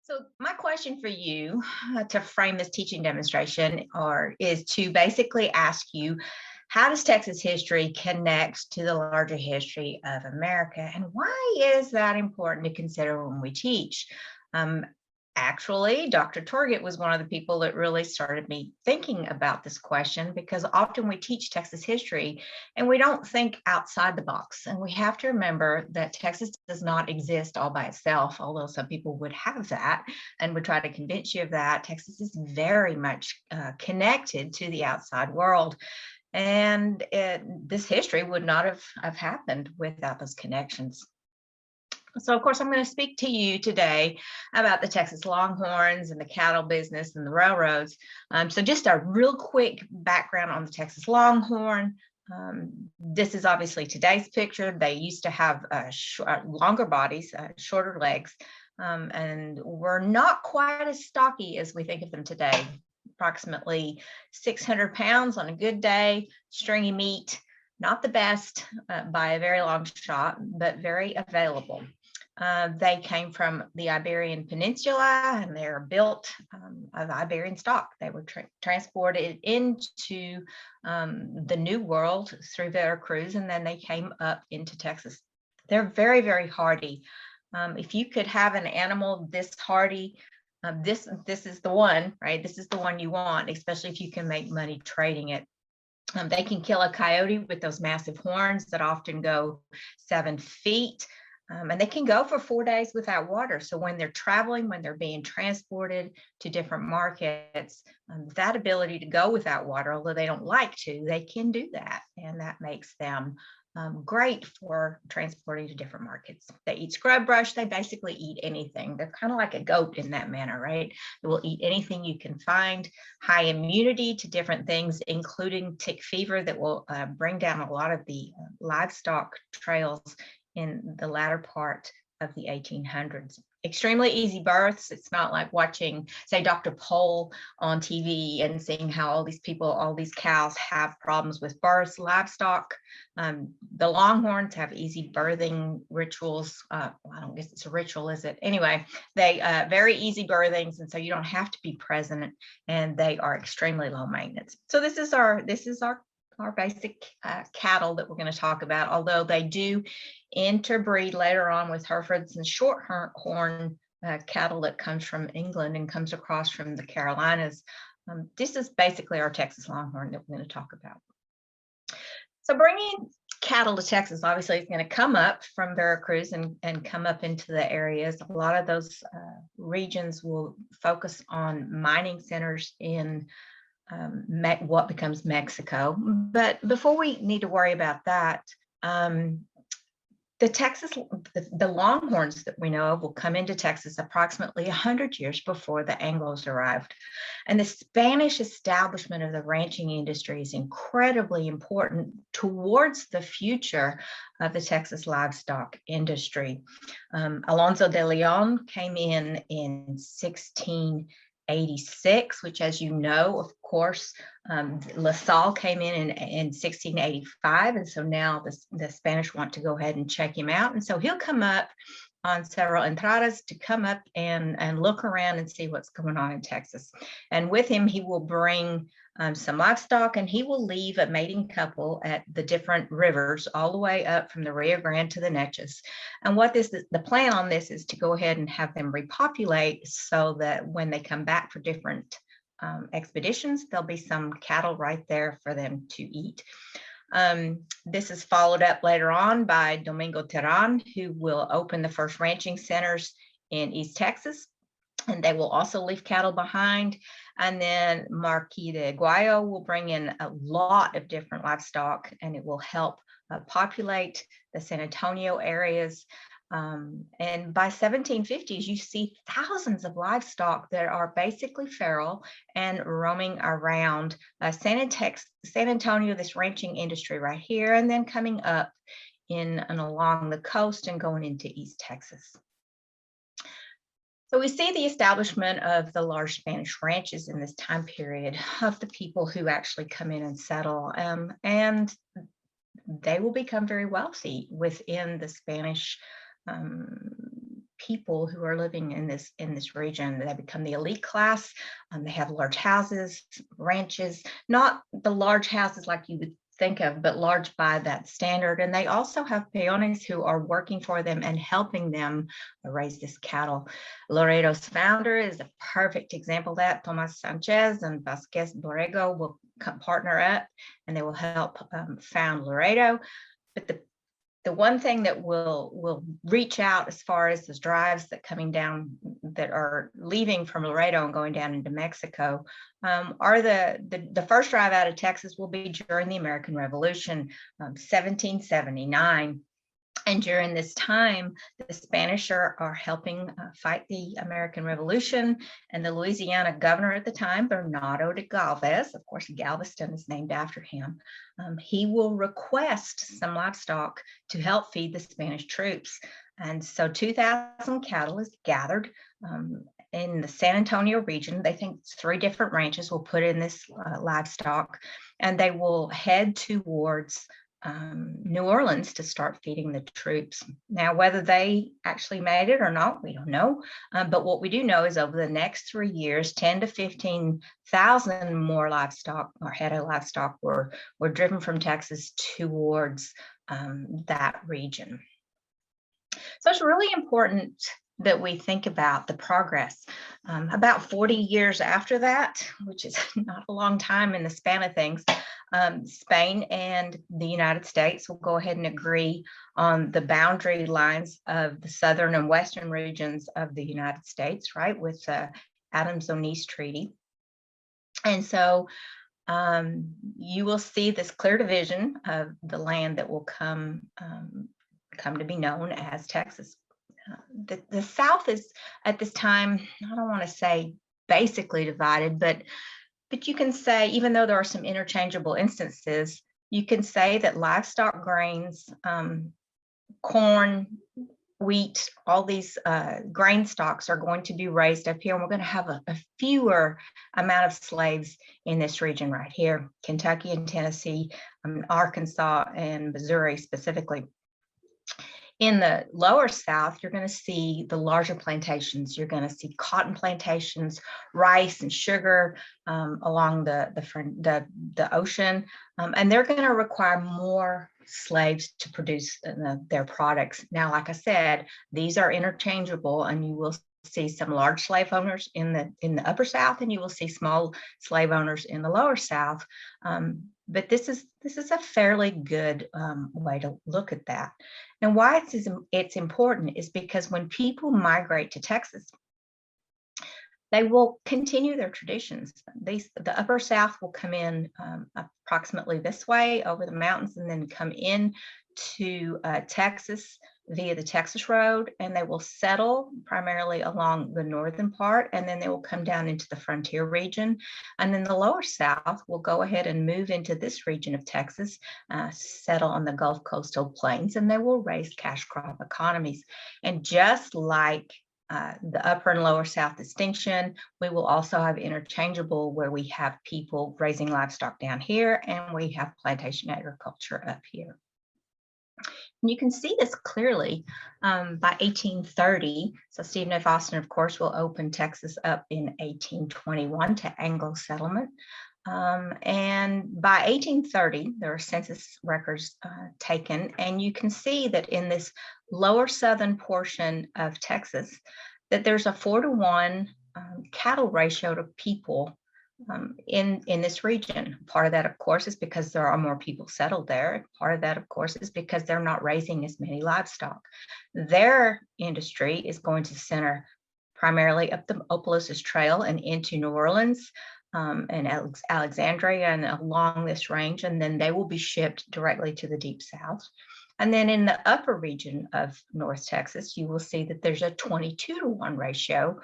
So my question for you to frame this teaching demonstration is to basically ask you, how does Texas history connect to the larger history of America? And why is that important to consider when we teach? Um, Actually, Dr. Torgett was one of the people that really started me thinking about this question, because often we teach Texas history and we don't think outside the box. And we have to remember that Texas does not exist all by itself, although some people would have that and would try to convince you of that. Texas is very much connected to the outside world. And this history would not have happened without those connections. So, of course, I'm going to speak to you today about the Texas Longhorns and the cattle business and the railroads. So just a real quick background on the Texas Longhorn. This is obviously today's picture. They used to have longer bodies, shorter legs, and were not quite as stocky as we think of them today. Approximately 600 pounds on a good day, stringy meat, not the best by a very long shot, but very available. They came from the Iberian Peninsula, and they're built of Iberian stock. They were transported into the New World through Veracruz, and then they came up into Texas. They're very, very hardy. If you could have an animal this hardy, this is the one, right? This is the one you want, especially if you can make money trading it. They can kill a coyote with those massive horns that often go 7 feet. And they can go for 4 days without water. So when they're traveling, when they're being transported to different markets, that ability to go without water, although they don't like to, they can do that. And that makes them great for transporting to different markets. They eat scrub brush. They basically eat anything. They're kind of like a goat in that manner, right? They will eat anything you can find. High immunity to different things, including tick fever, that will bring down a lot of the livestock trails in the latter part of the 1800s. Extremely easy births. It's not like watching, say, Dr. Pol on TV and seeing how all these people, all these cows have problems with births. Livestock, the Longhorns have easy birthing rituals. I don't guess it's a ritual, is it? Anyway, they very easy birthings, and so you don't have to be present, and they are extremely low maintenance. So this is our basic cattle that we're going to talk about, although they do interbreed later on with Herefords and Shorthorn cattle that comes from England and comes across from the Carolinas. This is basically our Texas Longhorn that we're going to talk about. So bringing cattle to Texas, obviously, is going to come up from Veracruz and come up into the areas. A lot of those regions will focus on mining centers in what becomes Mexico. But before we need to worry about that, the Longhorns that we know of will come into Texas approximately 100 years before the Anglos arrived. And the Spanish establishment of the ranching industry is incredibly important towards the future of the Texas livestock industry. Alonso de Leon came in 1686, which, as you know, of course, La Salle came in 1685. And so now the Spanish want to go ahead and check him out. And so he'll come up on several entradas to come up and look around and see what's going on in Texas. And with him, he will bring some livestock, and he will leave a mating couple at the different rivers all the way up from the Rio Grande to the Neches. And the plan on this is to go ahead and have them repopulate, so that when they come back for different expeditions, there'll be some cattle right there for them to eat. This is followed up later on by Domingo Terán, who will open the first ranching centers in East Texas, and they will also leave cattle behind. And then Marquis de Aguayo will bring in a lot of different livestock, and it will help populate the San Antonio areas. And by 1750s, you see thousands of livestock that are basically feral and roaming around San Antonio, this ranching industry right here, and then coming up and along the coast and going into East Texas. So we see the establishment of the large Spanish ranches in this time period of the people who actually come in and settle, and they will become very wealthy within the Spanish people who are living in this region. They become the elite class. They have large houses, ranches, not the large houses like you would think of, but large by that standard. And they also have peones who are working for them and helping them raise this cattle. Laredo's founder is a perfect example of that. Tomas Sanchez and Vasquez Borrego will partner up and they will help found Laredo. But the one thing that will reach out as far as those drives that coming down that are leaving from Laredo and going down into Mexico are the first drive out of Texas will be during the American Revolution, 1779. And during this time, the Spanish are helping fight the American Revolution. And the Louisiana governor at the time, Bernardo de Galvez, of course, Galveston is named after him, he will request some livestock to help feed the Spanish troops. And so 2,000 cattle is gathered in the San Antonio region. They think 3 different ranches will put in this livestock, and they will head towards New Orleans to start feeding the troops. Now, whether they actually made it or not, we don't know. But what we do know is over the next 3 years, 10 to 15,000 more livestock or head of livestock were driven from Texas towards that region. So it's really important that we think about the progress. About 40 years after that, which is not a long time in the span of things, Spain and the United States will go ahead and agree on the boundary lines of the southern and western regions of the United States, right, with the Adams-Onis Treaty. And so you will see this clear division of the land that will come to be known as Texas. The South is at this time, I don't want to say basically divided, but you can say, even though there are some interchangeable instances, you can say that livestock, grains, corn, wheat, all these grain stocks are going to be raised up here. And we're going to have a fewer amount of slaves in this region right here, Kentucky and Tennessee, Arkansas and Missouri specifically. In the lower South, you're going to see the larger plantations. You're going to see cotton plantations, rice and sugar along the ocean, and they're going to require more slaves to produce their products. Now, like I said, these are interchangeable, and you will see some large slave owners in the upper South, and you will see small slave owners in the lower South. But this is a fairly good way to look at that. And why it's important is because when people migrate to Texas, they will continue their traditions. The upper South will come in approximately this way over the mountains and then come in to Texas via the Texas Road, and they will settle primarily along the northern part, and then they will come down into the frontier region. And then the lower South will go ahead and move into this region of Texas, settle on the Gulf Coastal Plains, and they will raise cash crop economies. And just like the upper and lower South distinction, we will also have interchangeable where we have people raising livestock down here and we have plantation agriculture up here. And you can see this clearly by 1830. So Stephen F. Austin, of course, will open Texas up in 1821 to Anglo settlement. And by 1830, there are census records taken, and you can see that in this lower southern portion of Texas, that there's a 4-to-1 cattle ratio to people in this region. Part of that, of course, is because there are more people settled there. Part of that, of course, is because they're not raising as many livestock. Their industry is going to center primarily up the Opelousas Trail and into New Orleans and Alexandria and along this range, and then they will be shipped directly to the Deep South. And then in the upper region of North Texas, you will see that there's a 22-to-1 ratio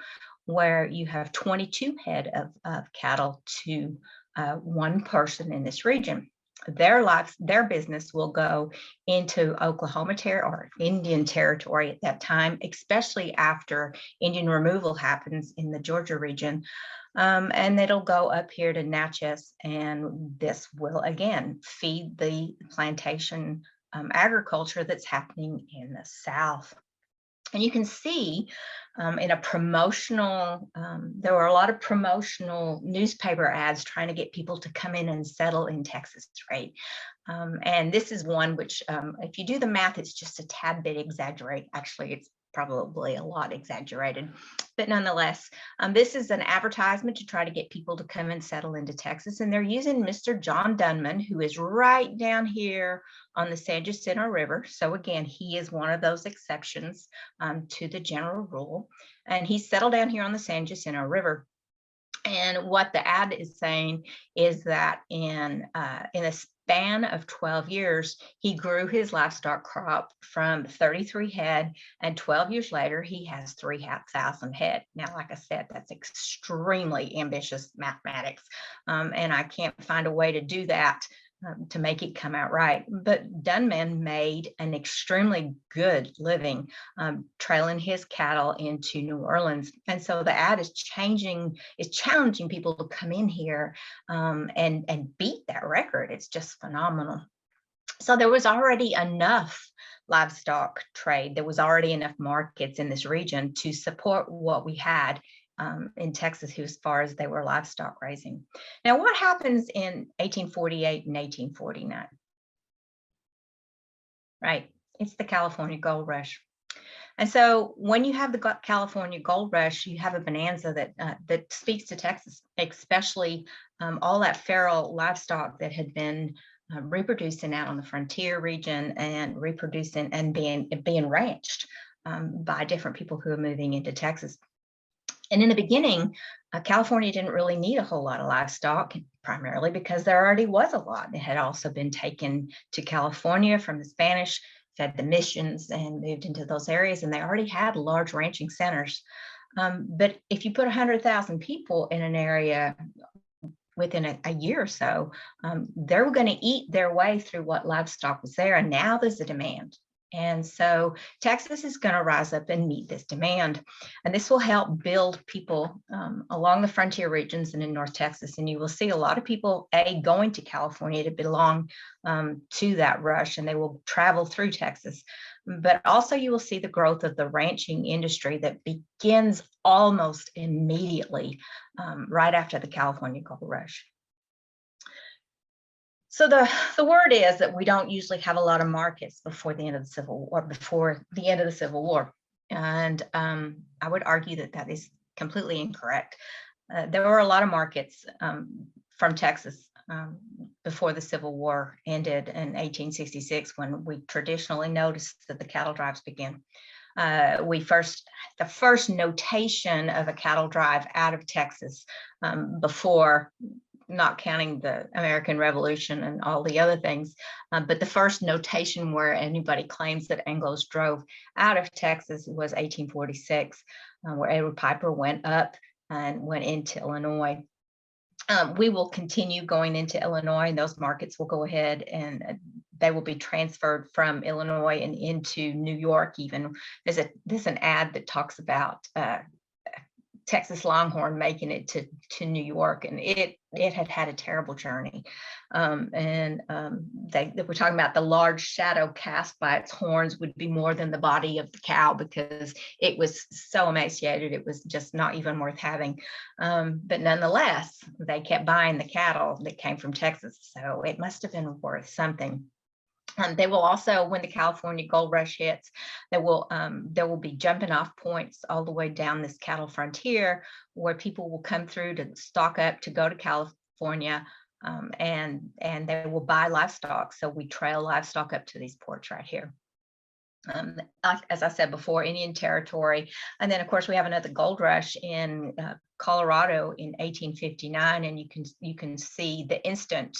where you have 22 head of cattle to one person in this region. Their business will go into Oklahoma or Indian territory at that time, especially after Indian removal happens in the Georgia region. And it'll go up here to Natchez, and this will again feed the plantation agriculture that's happening in the South. And you can see in a promotional, there were a lot of promotional newspaper ads trying to get people to come in and settle in Texas, right? And this is one which, if you do the math, it's just a tad bit exaggerate. Actually, it's probably a lot exaggerated, but nonetheless, this is an advertisement to try to get people to come and settle into Texas. And they're using Mr. John Dunman, who is right down here on the San Jacinto River. So again, he is one of those exceptions to the general rule. And he's settled down here on the San Jacinto River. And what the ad is saying is that in a span of 12 years, he grew his livestock crop from 33 head, and 12 years later, he has 3,000 head. Now, like I said, that's extremely ambitious mathematics, and I can't find a way to do that to make it come out right. But Dunman made an extremely good living trailing his cattle into New Orleans. And so the ad is challenging people to come in here and beat that record. It's just phenomenal. So there was already enough livestock trade. There was already enough markets in this region to support what we had in Texas, as far as they were livestock raising. Now, what happens in 1848 and 1849? Right, it's the California Gold Rush. And so when you have the California Gold Rush, you have a bonanza that speaks to Texas, especially all that feral livestock that had been reproducing out on the frontier region and reproducing and being ranched by different people who are moving into Texas. And in the beginning, California didn't really need a whole lot of livestock, primarily because there already was a lot. It had also been taken to California from the Spanish, fed the missions, and moved into those areas, and they already had large ranching centers. But if you put 100,000 people in an area within a year or so, they were going to eat their way through what livestock was there, and now there's a demand. And so Texas is going to rise up and meet this demand. And this will help build people along the frontier regions and in North Texas. And you will see a lot of people, going to California to belong to that rush, and they will travel through Texas. But also you will see the growth of the ranching industry that begins almost immediately right after the California Gold Rush. So the word is that we don't usually have a lot of markets before the end of the Civil War, and I would argue that that is completely incorrect. There were a lot of markets from Texas before the Civil War ended in 1866, when we traditionally noticed that the cattle drives began. The first notation of a cattle drive out of Texas before, not counting the American Revolution and all the other things, but the first notation where anybody claims that Anglos drove out of Texas was 1846, where Edward Piper went up and went into Illinois. We will continue going into Illinois, and those markets will go ahead and they will be transferred from Illinois and into New York. Even there's an ad that talks about Texas Longhorn making it to New York, and it had a terrible journey. They were talking about the large shadow cast by its horns would be more than the body of the cow, because it was so emaciated, it was just not even worth having. But nonetheless, they kept buying the cattle that came from Texas, so it must have been worth something. They will also, when the California Gold Rush hits, there will be jumping off points all the way down this cattle frontier, where people will come through to stock up to go to California, and they will buy livestock. So we trail livestock up to these ports right here. As I said before, Indian Territory, and then of course we have another gold rush in Colorado in 1859, and you can see the instant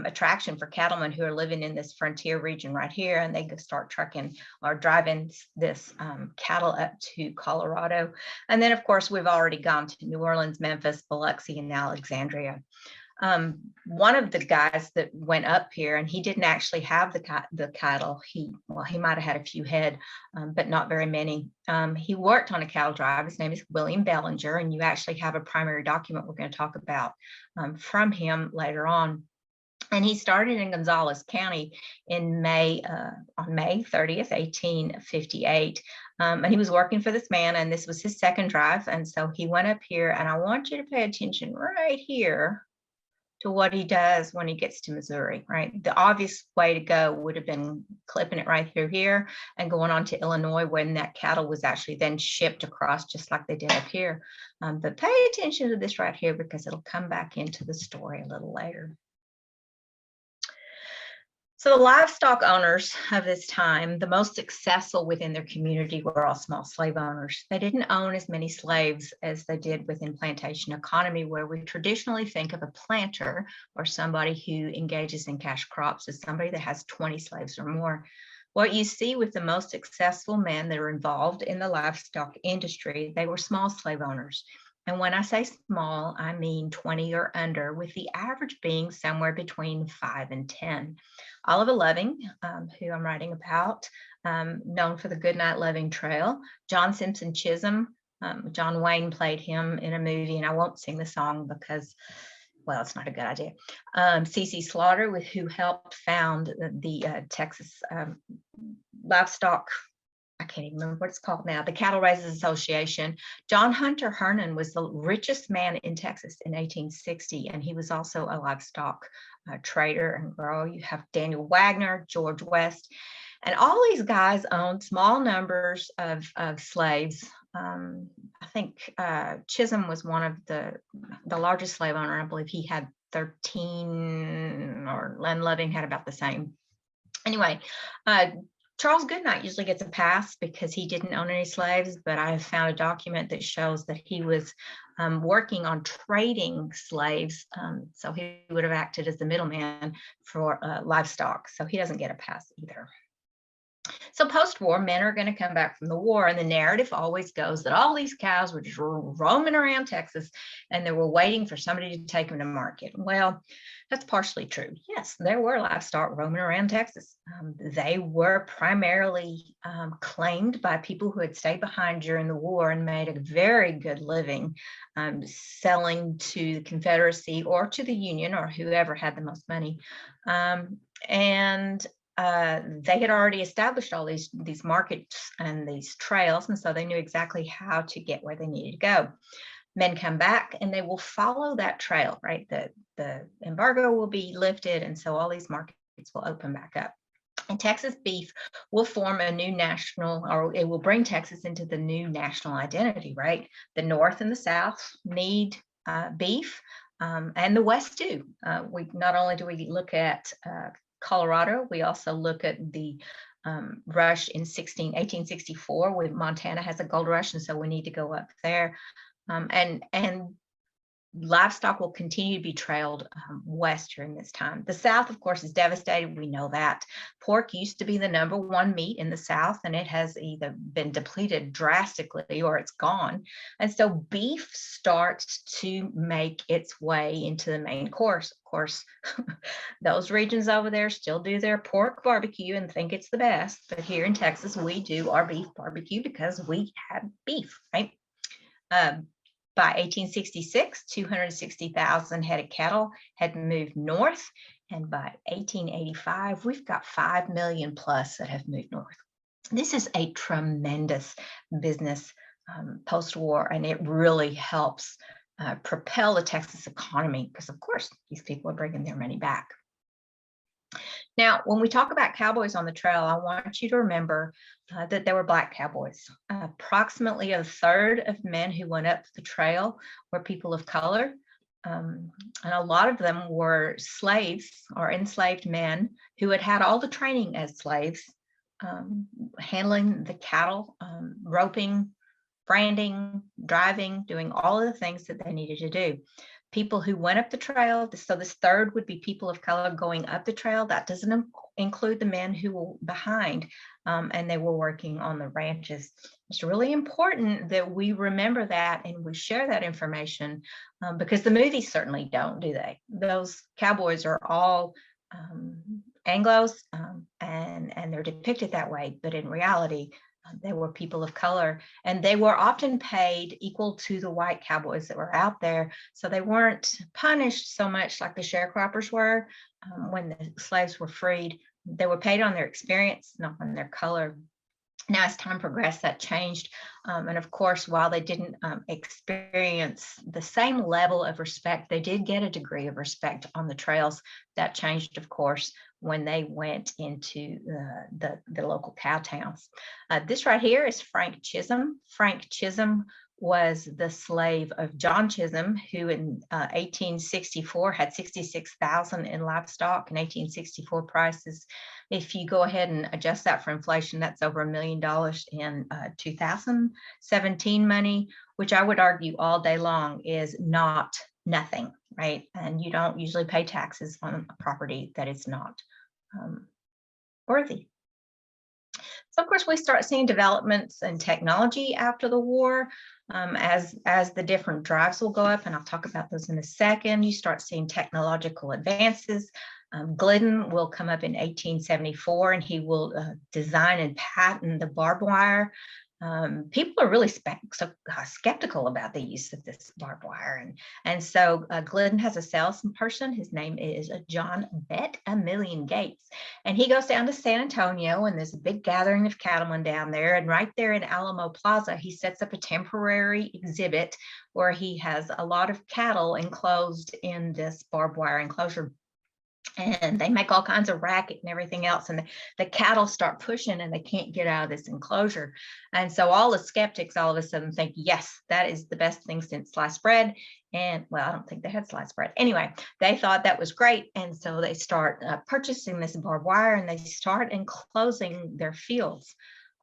attraction for cattlemen who are living in this frontier region right here, and they start trucking or driving this cattle up to Colorado. And then of course we've already gone to New Orleans, Memphis, Biloxi, and Alexandria. One of the guys that went up here, and he didn't actually have the cattle. He might have had a few head, but not very many. He worked on a cattle drive. His name is William Bellinger, and you actually have a primary document we're going to talk about from him later on. And he started in Gonzales County in on May 30th, 1858. And he was working for this man, and this was his second drive. And so he went up here, and I want you to pay attention right here to what he does when he gets to Missouri, right? The obvious way to go would have been clipping it right through here and going on to Illinois, when that cattle was actually then shipped across, just like they did up here. But pay attention to this right here, because it'll come back into the story a little later. So the livestock owners of this time, the most successful within their community, were all small slave owners. They didn't own as many slaves as they did within plantation economy, where we traditionally think of a planter, or somebody who engages in cash crops, as somebody that has 20 slaves or more. What you see with the most successful men that are involved in the livestock industry, they were small slave owners. And when I say small, I mean 20 or under, with the average being somewhere between 5 and 10. Oliver Loving, who I'm writing about, known for the Goodnight Loving Trail. John Simpson Chisholm, John Wayne played him in a movie, and I won't sing the song because, well, it's not a good idea. C.C. Slaughter, who helped found the Texas livestock, I can't even remember what it's called now, the Cattle Raisers Association. John Hunter Hernan was the richest man in Texas in 1860, and he was also a livestock trader and grower. You have Daniel Wagner, George West, and all these guys owned small numbers of slaves. I think Chisholm was one of the largest slave owner. I believe he had 13, or Len Loving had about the same. Anyway, Charles Goodnight usually gets a pass because he didn't own any slaves, but I have found a document that shows that he was working on trading slaves. So he would have acted as the middleman for livestock. So he doesn't get a pass either. So post-war, men are going to come back from the war, and the narrative always goes that all these cows were just roaming around Texas, and they were waiting for somebody to take them to market. Well, that's partially true. Yes, there were livestock roaming around Texas. They were primarily claimed by people who had stayed behind during the war and made a very good living selling to the Confederacy or to the Union, or whoever had the most money. They had already established all these markets and these trails, and so they knew exactly how to get where they needed to go. Men come back and they will follow that trail, right? The embargo will be lifted, and so all these markets will open back up. And Texas beef will form a new national, or it will bring Texas into the new national identity, right? The North and the South need beef, and the West too. We not only do we look at Colorado, we also look at the rush in 1864, where Montana has a gold rush, and so we need to go up there. And livestock will continue to be trailed west during this time. The South, of course, is devastated. We know that. Pork used to be the #1 meat in the South, and it has either been depleted drastically or it's gone. And so beef starts to make its way into the main course. Of course, those regions over there still do their pork barbecue and think it's the best. But here in Texas, we do our beef barbecue because we have beef, right? By 1866, 260,000 head of cattle had moved north. And by 1885, we've got 5 million plus that have moved north. This is a tremendous business post-war, and it really helps propel the Texas economy because, of course, these people are bringing their money back. Now, when we talk about cowboys on the trail, I want you to remember that there were Black cowboys. Approximately a third of men who went up the trail were people of color. And a lot of them were slaves or enslaved men who had had all the training as slaves, handling the cattle, roping, branding, driving, doing all of the things that they needed to do. People who went up the trail, so this third would be people of color going up the trail. That doesn't include the men who were behind, and they were working on the ranches. It's really important that we remember that and we share that information because the movies certainly don't, do they? Those cowboys are all Anglos, and they're depicted that way, but in reality, They were people of color, and they were often paid equal to the white cowboys that were out there. So they weren't punished so much like the sharecroppers were when the slaves were freed. They were paid on their experience, not on their color. Now, as time progressed, that changed. And of course, while they didn't experience the same level of respect, they did get a degree of respect on the trails. That changed, of course, when they went into the local cow towns. This right here is Frank Chisholm. Frank Chisholm was the slave of John Chisholm, who in 1864 had 66,000 in livestock. In 1864 prices, if you go ahead and adjust that for inflation, that's over $1 million in 2017 money, which I would argue all day long is not nothing, right? And you don't usually pay taxes on a property that is not worthy. So of course, we start seeing developments in technology after the war as the different drives will go up, and I'll talk about those in a second. You start seeing technological advances. Glidden will come up in 1874, and he will design and patent the barbed wire. People are really skeptical about the use of this barbed wire. And so Glidden has a salesperson. His name is John Bet-A-Million Gates. And he goes down to San Antonio, and there's a big gathering of cattlemen down there. And right there in Alamo Plaza, he sets up a temporary exhibit where he has a lot of cattle enclosed in this barbed wire enclosure. And they make all kinds of racket and everything else. And the cattle start pushing and they can't get out of this enclosure. And so all the skeptics all of a sudden think, yes, that is the best thing since sliced bread. And well, I don't think they had sliced bread. Anyway, they thought that was great. And so they start purchasing this barbed wire, and they start enclosing their fields.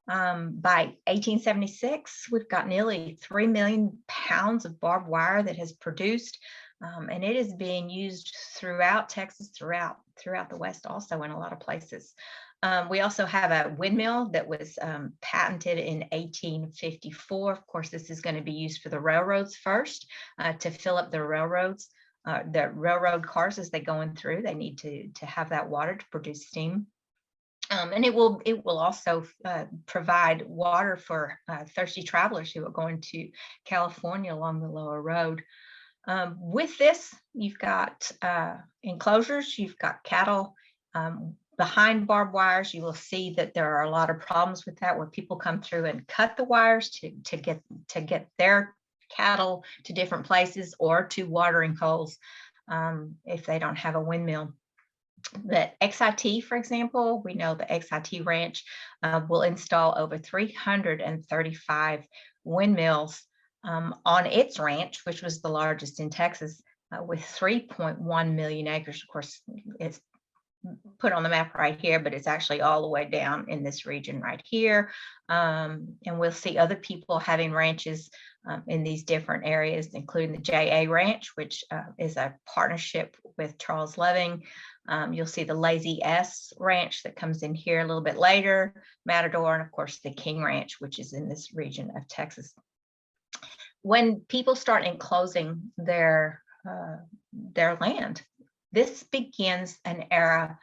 By 1876, we've got nearly 3 million pounds of barbed wire that has produced. And it is being used throughout Texas, throughout the West, also in a lot of places. We also have a windmill that was patented in 1854. Of course, this is going to be used for the railroads first to fill up the railroads. The railroad cars, as they go in through, they need to have that water to produce steam. And it will also provide water for thirsty travelers who are going to California along the lower road. With this, you've got enclosures, you've got cattle behind barbed wires. You will see that there are a lot of problems with that, where people come through and cut the wires to get their cattle to different places or to watering holes if they don't have a windmill. The XIT, for example, we know the XIT ranch will install over 335 windmills on its ranch, which was the largest in Texas, with 3.1 million acres. Of course, it's put on the map right here, but it's actually all the way down in this region right here. And we'll see other people having ranches in these different areas, including the JA Ranch, which is a partnership with Charles Loving. You'll see the Lazy S Ranch that comes in here a little bit later, Matador, and of course the King Ranch, which is in this region of Texas. When people start enclosing their land, this begins an era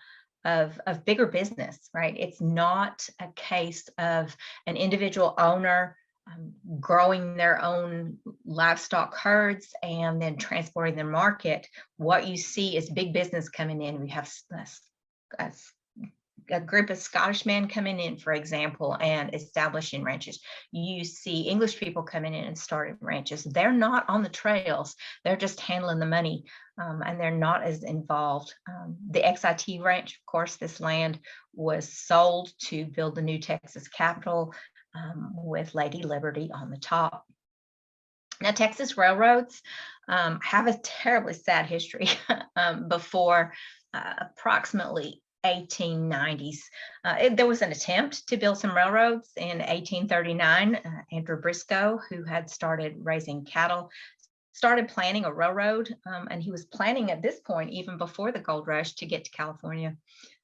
of bigger business, right? It's not a case of an individual owner growing their own livestock herds and then transporting their market. What you see is big business coming in. We have a group of Scottish men coming in, for example, and establishing ranches. You see English people coming in and starting ranches. They're not on the trails. They're just handling the money, and they're not as involved. The XIT Ranch, of course, this land was sold to build the new Texas Capitol with Lady Liberty on the top. Now, Texas railroads have a terribly sad history before approximately 1890s. There was an attempt to build some railroads in 1839. Andrew Briscoe, who had started raising cattle, started planning a railroad, and he was planning at this point, even before the gold rush, to get to California.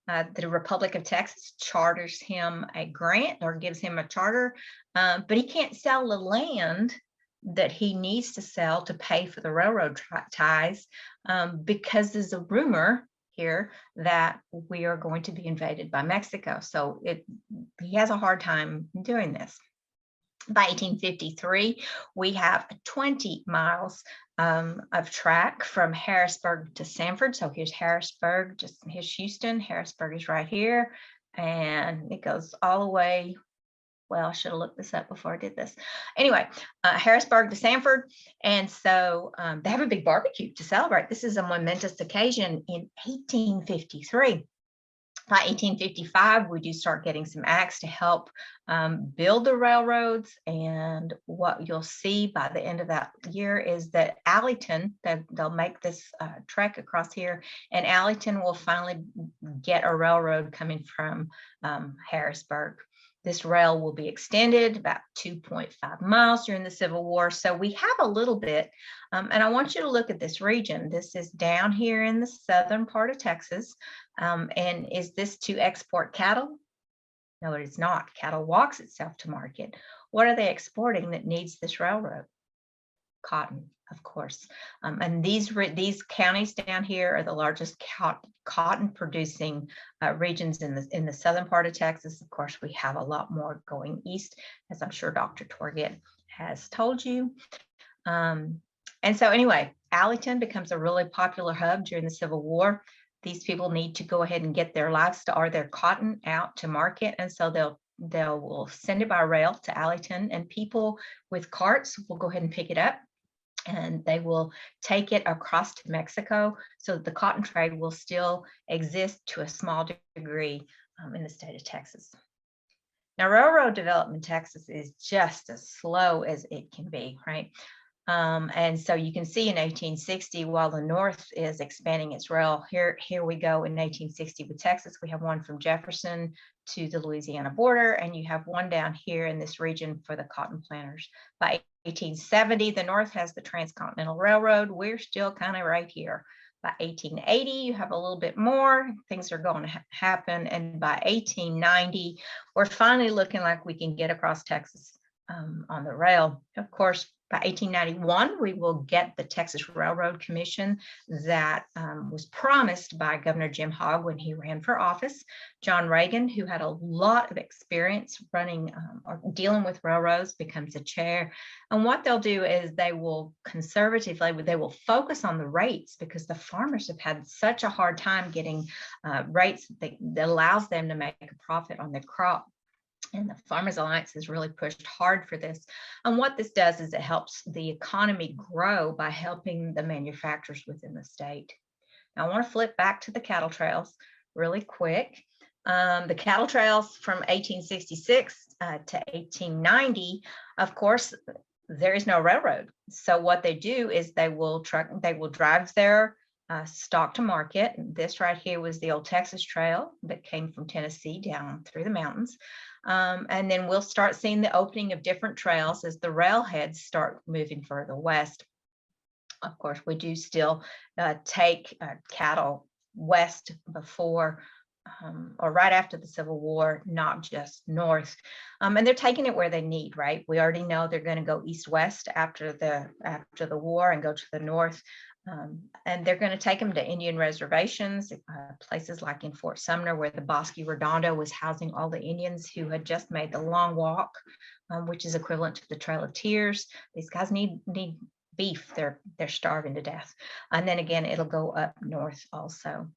The Republic of Texas charters him a grant or gives him a charter, but he can't sell the land that he needs to sell to pay for the railroad ties because there's a rumor here that we are going to be invaded by Mexico. So he has a hard time doing this. By 1853, we have 20 miles of track from Harrisburg to Sanford. So here's Harrisburg, here's Houston. Harrisburg is right here, and it goes all the way. Well, I should have looked this up before I did this. Anyway, Harrisburg to Sanford. And so they have a big barbecue to celebrate. This is a momentous occasion in 1853. By 1855, we do start getting some acts to help build the railroads. And what you'll see by the end of that year is that Alleyton, they'll make this trek across here, and Alleyton will finally get a railroad coming from Harrisburg. This rail will be extended about 2.5 miles during the Civil War. So we have a little bit, and I want you to look at this region. This is down here in the southern part of Texas. And is this to export cattle? No, it is not. Cattle walks itself to market. What are they exporting that needs this railroad? Cotton, of course. And these counties down here are the largest cotton producing regions in the southern part of Texas. Of course, we have a lot more going east, as I'm sure Dr. Torget has told you. And so anyway, Alleyton becomes a really popular hub during the Civil War. These people need to go ahead and get their livestock or their cotton out to market, and so will send it by rail to Alleyton, and people with carts will go ahead and pick it up, and they will take it across to Mexico, so that the cotton trade will still exist to a small degree in the state of Texas. Now, railroad development in Texas is just as slow as it can be, right? And so you can see in 1860, while the North is expanding its rail, here we go in 1860 with Texas. We have one from Jefferson to the Louisiana border, and you have one down here in this region for the cotton planters. By 1870, the North has the Transcontinental Railroad. We're still kind of right here. By 1880, you have a little bit more. Things are going to happen. And by 1890, we're finally looking like we can get across Texas on the rail. Of course, by 1891, we will get the Texas Railroad Commission that was promised by Governor Jim Hogg when he ran for office. John Reagan, who had a lot of experience running or dealing with railroads, becomes the chair. And what they'll do is they will focus on the rates, because the farmers have had such a hard time getting rates that allows them to make a profit on their crop. And the Farmers Alliance has really pushed hard for this. And what this does is it helps the economy grow by helping the manufacturers within the state. Now, I want to flip back to the cattle trails really quick. The cattle trails from 1866 to 1890, of course, there is no railroad. So what they do is they will drive their stock to market. This right here was the old Texas Trail that came from Tennessee down through the mountains. And then we'll start seeing the opening of different trails as the railheads start moving further west. Of course, we do still take cattle west before or right after the Civil War, not just north. And they're taking it where they need, right? We already know they're going to go east-west after the war and go to the north. And they're going to take them to Indian reservations, places like in Fort Sumner, where the Bosque Redondo was housing all the Indians who had just made the long walk, which is equivalent to the Trail of Tears. These guys need beef. They're starving to death. And then again, it'll go up north also.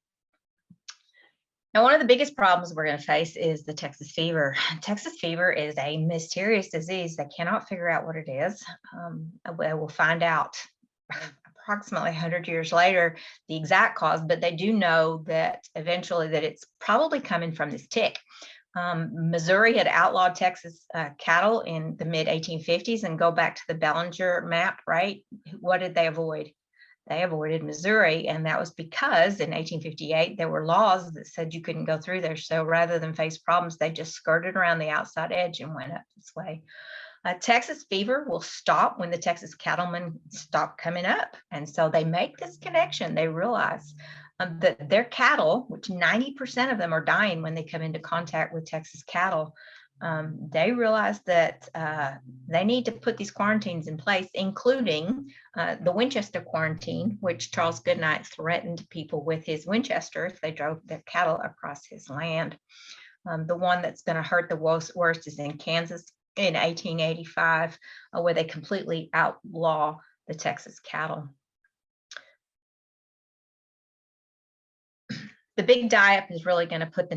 Now, one of the biggest problems we're going to face is the Texas fever. Texas fever is a mysterious disease. They cannot figure out what it is. We'll find out approximately 100 years later the exact cause, but they do know that eventually that it's probably coming from this tick. Missouri had outlawed Texas cattle in the mid 1850s, and go back to the Bellinger map, right? What did they avoid? They avoided Missouri, and that was because in 1858 there were laws that said you couldn't go through there. So rather than face problems, they just skirted around the outside edge and went up this way. Texas fever will stop when the Texas cattlemen stop coming up. And so they make this connection. They realize that their cattle, which 90% of them are dying when they come into contact with Texas cattle, they realized that they need to put these quarantines in place, including the Winchester quarantine, which Charles Goodnight threatened people with his Winchester if they drove their cattle across his land. The one that's going to hurt the worst is in Kansas in 1885, where they completely outlaw the Texas cattle. The big die-up is really going to put the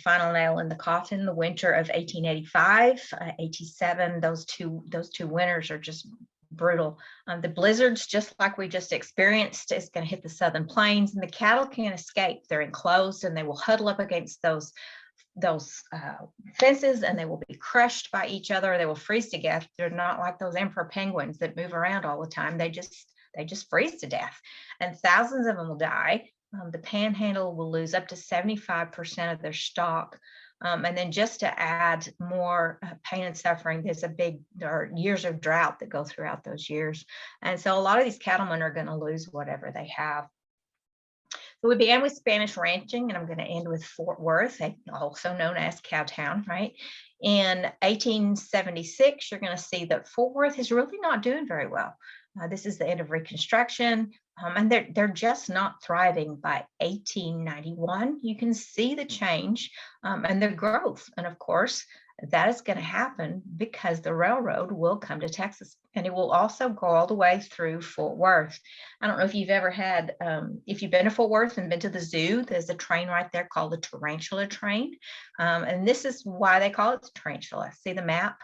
final nail in the coffin. The winter of 1885, 87. Those two winters are just brutal. The blizzards, just like we just experienced, is going to hit the southern plains, and the cattle can't escape. They're enclosed, and they will huddle up against those fences, and they will be crushed by each other. They will freeze to death. They're not like those emperor penguins that move around all the time. They just freeze to death, and thousands of them will die. The Panhandle will lose up to 75% of their stock. And then just to add more pain and suffering, there are years of drought that go throughout those years. And so a lot of these cattlemen are going to lose whatever they have. So we began with Spanish ranching, and I'm going to end with Fort Worth, also known as Cowtown, right? In 1876, you're going to see that Fort Worth is really not doing very well. This is the end of Reconstruction, and they're just not thriving. By 1891, you can see the change and the growth. And of course, that is going to happen because the railroad will come to Texas, and it will also go all the way through Fort Worth. I don't know if you've ever if you've been to Fort Worth and been to the zoo, there's a train right there called the tarantula train. And this is why they call it the tarantula. See the map?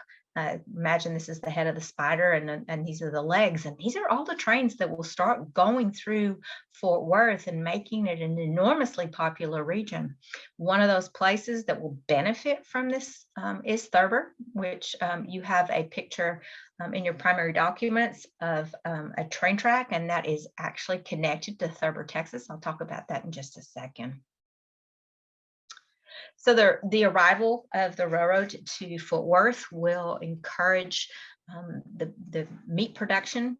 Imagine this is the head of the spider, and these are the legs, and these are all the trains that will start going through Fort Worth and making it an enormously popular region. One of those places that will benefit from this is Thurber, which you have a picture in your primary documents of a train track, and that is actually connected to Thurber, Texas. I'll talk about that in just a second. So the arrival of the railroad to Fort Worth will encourage the meat production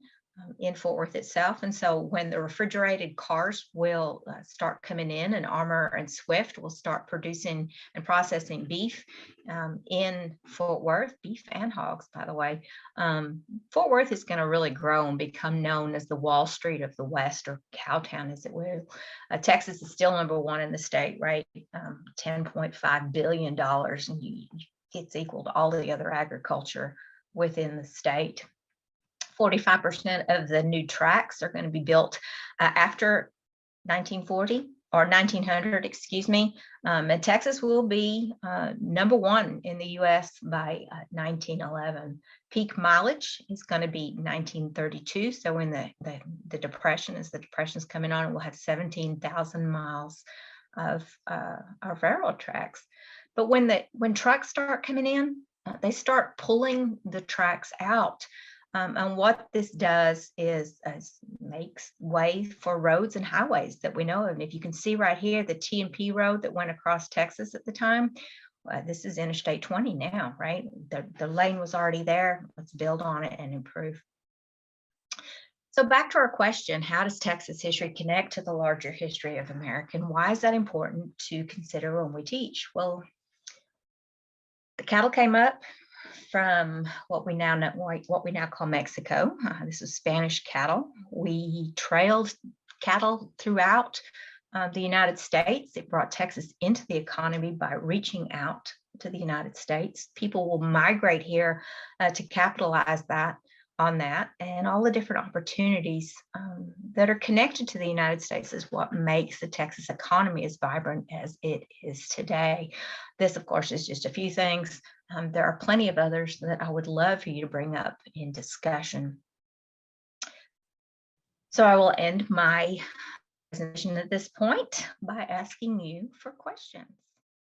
in Fort Worth itself. And so when the refrigerated cars will start coming in, and Armour and Swift will start producing and processing beef in Fort Worth, beef and hogs, by the way, Fort Worth is going to really grow and become known as the Wall Street of the West, or Cowtown, as it will. Texas is still #1 in the state, right? $10.5 billion, and it's equal to all the other agriculture within the state. 45% of the new tracks are going to be built after 1940 or 1900, excuse me. And Texas will be #1 in the U.S. by 1911. Peak mileage is going to be 1932. So in the Depression, as the Depression's coming on, we'll have 17,000 miles of our railroad tracks. But when trucks start coming in, they start pulling the tracks out. And what this does is makes way for roads and highways that we know of. And if you can see right here, the T&P road that went across Texas at the time, this is Interstate 20 now, right? The lane was already there. Let's build on it and improve. So back to our question, how does Texas history connect to the larger history of America? And why is that important to consider when we teach? Well, the cattle came up from what we now call Mexico. This is Spanish cattle. We trailed cattle throughout the United States. It brought Texas into the economy by reaching out to the United States. People will migrate here to capitalize on that, and all the different opportunities that are connected to the United States is what makes the Texas economy as vibrant as it is today. This, of course, is just a few things. There are plenty of others that I would love for you to bring up in discussion. So I will end my presentation at this point by asking you for questions.